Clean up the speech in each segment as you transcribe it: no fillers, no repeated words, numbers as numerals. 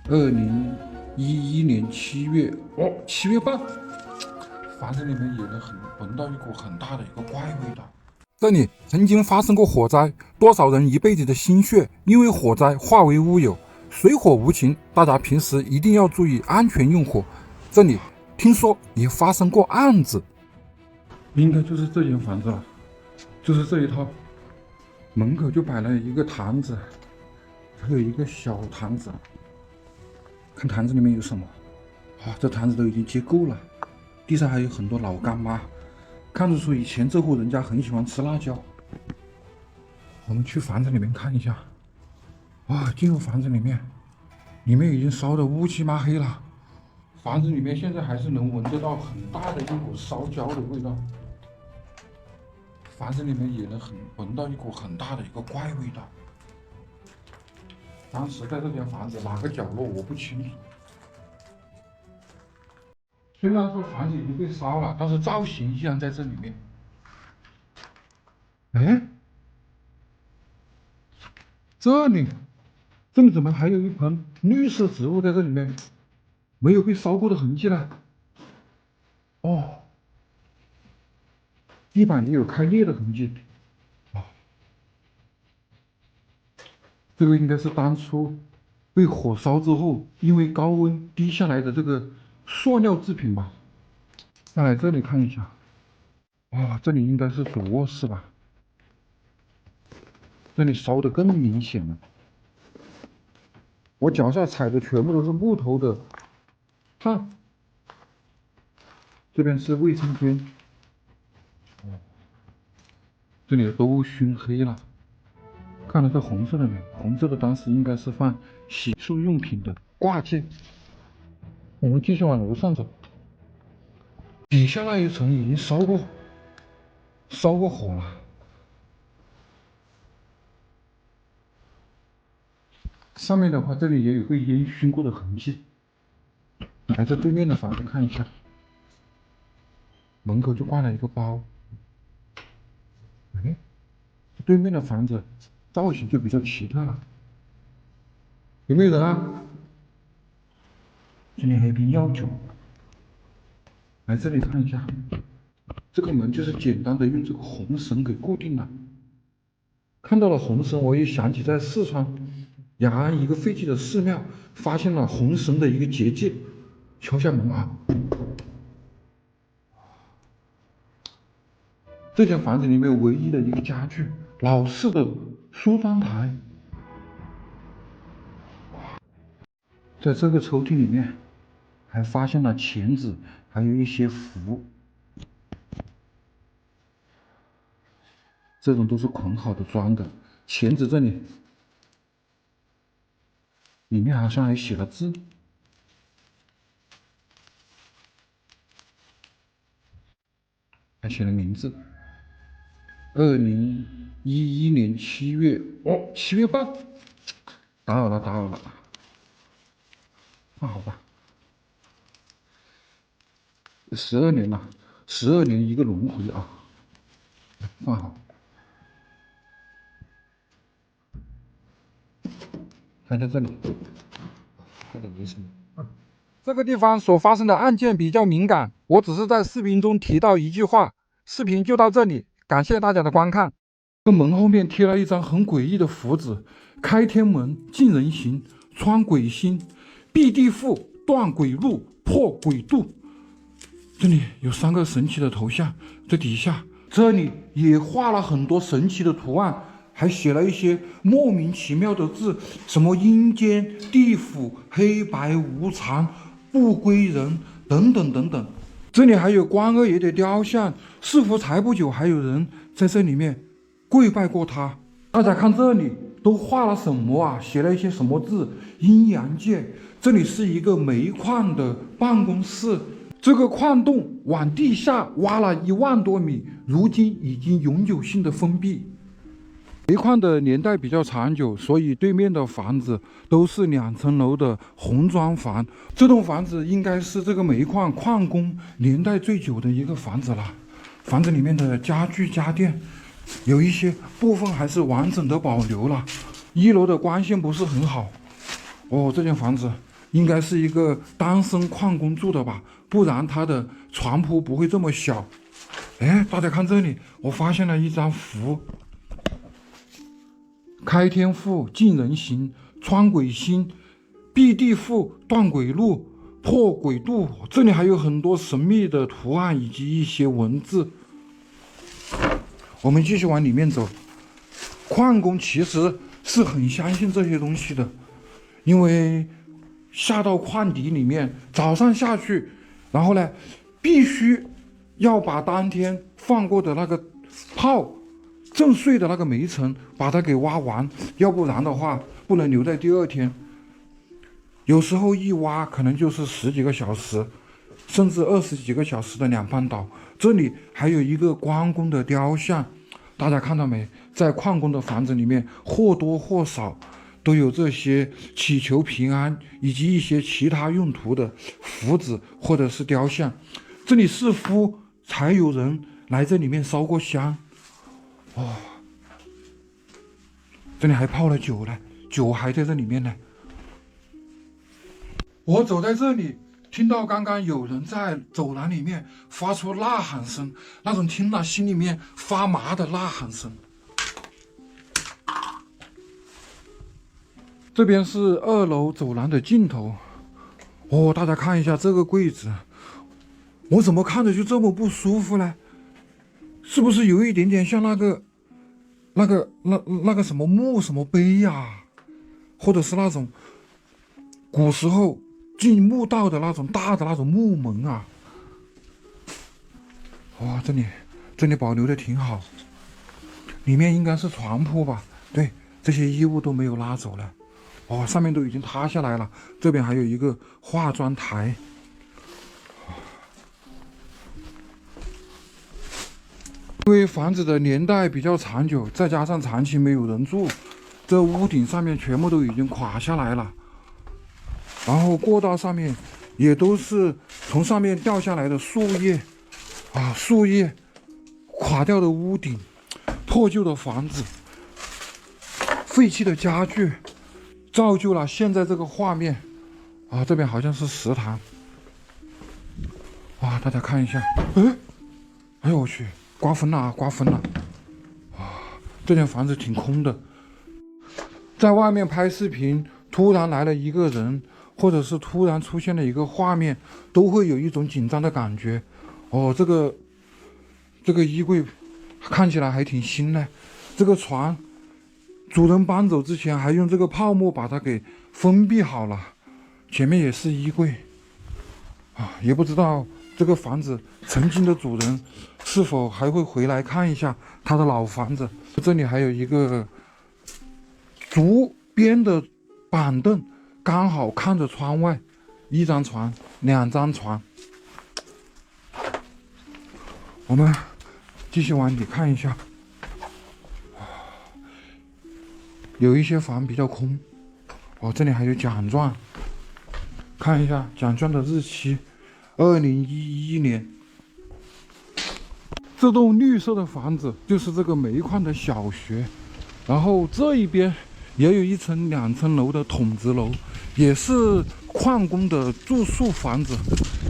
2011年7月，7月半，房子里面也能闻到一股很大的一个怪味道。这里曾经发生过火灾，多少人一辈子的心血因为火灾化为乌有。水火无情，大家平时一定要注意安全用火。这里听说也发生过案子，应该就是这间房子了，就是这一套。门口就摆了一个坛子，还有一个小坛子，看坛子里面有什么。这坛子都已经结垢了，地上还有很多老干妈，看得出以前这户人家很喜欢吃辣椒。我们去房子里面看一下。进入房子里面，里面已经烧得乌漆嘛黑了。房子里面现在还是能闻得到很大的一股烧焦的味道。房子里面也能闻到一股很大的一个怪味道。当时在这间房子哪个角落我不清楚。虽然说房子已经被烧了，但是造型依然在这里面。这里怎么还有一盆绿色植物在这里面，没有被烧过的痕迹呢？地板也有开裂的痕迹。这个应该是当初被火烧之后，因为高温滴下来的这个塑料制品吧。再来这里看一下，这里应该是主卧室吧？这里烧的更明显了。我脚下踩的全部都是木头的炭。这边是卫生间，这里都熏黑了。看到这红色的没？红色的当时应该是放洗漱用品的挂件。我们继续往楼上走，底下那一层已经烧过火了。上面的话，这里也有被烟熏过的痕迹。来这对面的房子看一下，门口就挂了一个包。对面的房子造型就比较奇特了。有没有人啊？这里还有瓶药酒。来这里看一下，这个门就是简单的用这个红绳给固定了。看到了红绳，我也想起在四川雅安一个废弃的寺庙，发现了红绳的一个结界。敲下门啊！这间房子里面唯一的一个家具，老式的梳妆台。在这个抽屉里面还发现了钳子，还有一些符，这种都是捆好的装的。钳子这里面好像还写了字，还写了名字。2011年7月，7月半，打扰了，放好吧。12年了，12年一个轮回啊，放好。看在这里，这里没什么。这个地方所发生的案件比较敏感，我只是在视频中提到一句话。视频就到这里，感谢大家的观看。这门后面贴了一张很诡异的符纸：开天门，进人行，穿鬼心，闭地腹，断鬼路，破鬼肚。这里有3个神奇的头像，在底下这里也画了很多神奇的图案，还写了一些莫名其妙的字，什么阴间、地府、黑白无常、不归人等等等等。这里还有关二爷的雕像，似乎才不久还有人在这里面跪拜过他。大家看这里都画了什么啊？写了一些什么字？阴阳界。这里是一个煤矿的办公室，这个矿洞往地下挖了1万多米，如今已经永久性的封闭。煤矿的年代比较长久，所以对面的房子都是2层楼的红砖房。这栋房子应该是这个煤矿矿工年代最久的一个房子了。房子里面的家具家电有一些部分还是完整的保留了。1楼的光线不是很好。这间房子应该是一个单身矿工住的吧，不然他的床铺不会这么小。哎，大家看这里，我发现了一张符：开天覆，尽人行，穿鬼心，避地覆，断鬼路，破鬼渡。这里还有很多神秘的图案以及一些文字。我们继续往里面走。矿工其实是很相信这些东西的，因为下到矿底里面，早上下去，然后呢，必须要把当天放过的那个炮震碎的那个煤层把它给挖完，要不然的话不能留在第二天。有时候一挖可能就是10几个小时，甚至20几个小时的两班倒。这里还有一个关公的雕像，大家看到没？在矿工的房子里面或多或少都有这些祈求平安以及一些其他用途的符纸或者是雕像。这里似乎才有人来这里面烧过香。哦，这里还泡了酒呢，酒还在这里面呢。我走在这里，听到刚刚有人在走廊里面发出呐喊声，那种听了心里面发麻的呐喊声。这边是2楼走廊的尽头。哦，大家看一下这个柜子，我怎么看着就这么不舒服呢？是不是有一点点像那个什么墓什么碑呀，或者是那种古时候进墓道的那种大的那种木门啊？哇，这里保留的挺好，里面应该是床铺吧？对，这些衣物都没有拉走了。哦，上面都已经塌下来了。这边还有一个化妆台。因为房子的年代比较长久，再加上长期没有人住，这屋顶上面全部都已经垮下来了。然后过道上面也都是从上面掉下来的树叶啊，树叶，垮掉的屋顶，破旧的房子，废弃的家具，造就了现在这个画面啊。这边好像是食堂。哇，大家看一下，哎呦我去！刮风了啊！刮风了！啊，这间房子挺空的。在外面拍视频，突然来了一个人，或者是突然出现了一个画面，都会有一种紧张的感觉。哦，这个衣柜看起来还挺新呢。这个床，主人搬走之前还用这个泡沫把它给封闭好了。前面也是衣柜。啊，也不知道这个房子曾经的主人是否还会回来看一下他的老房子。这里还有一个竹编的板凳，刚好看着窗外。1张床，2张床。我们继续往里看一下。有一些房比较空。哦，这里还有奖状，看一下奖状的日期，2011年。这栋绿色的房子就是这个煤矿的小学，然后这一边也有1层、2层楼的筒子楼，也是矿工的住宿房子，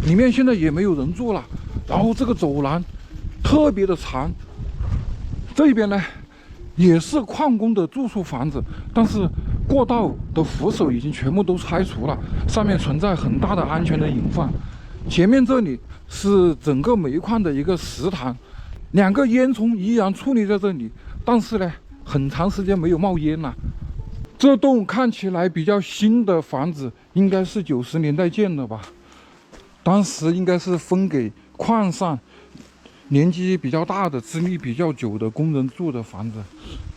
里面现在也没有人住了。然后这个走廊特别的长，这边呢也是矿工的住宿房子，但是过道的扶手已经全部都拆除了，上面存在很大的安全的隐患。前面这里是整个煤矿的一个食堂，2个烟囱依然矗立在这里，但是呢很长时间没有冒烟了。这栋看起来比较新的房子应该是90年代建的吧，当时应该是分给矿上年纪比较大的、资历比较久的工人住的房子，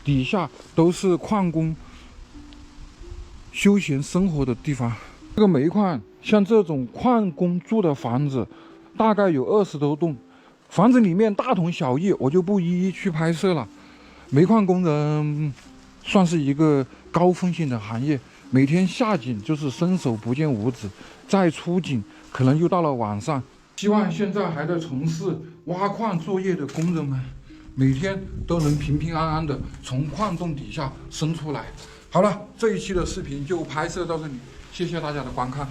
底下都是矿工休闲生活的地方。这个煤矿像这种矿工住的房子大概有20多栋，房子里面大同小异，我就不一一去拍摄了。煤矿工人算是一个高风险的行业，每天下井就是伸手不见五指，再出井可能又到了晚上。希望现在还在从事挖矿作业的工人们，每天都能平平安安的从矿洞底下伸出来。好了，这一期的视频就拍摄到这里，谢谢大家的观看。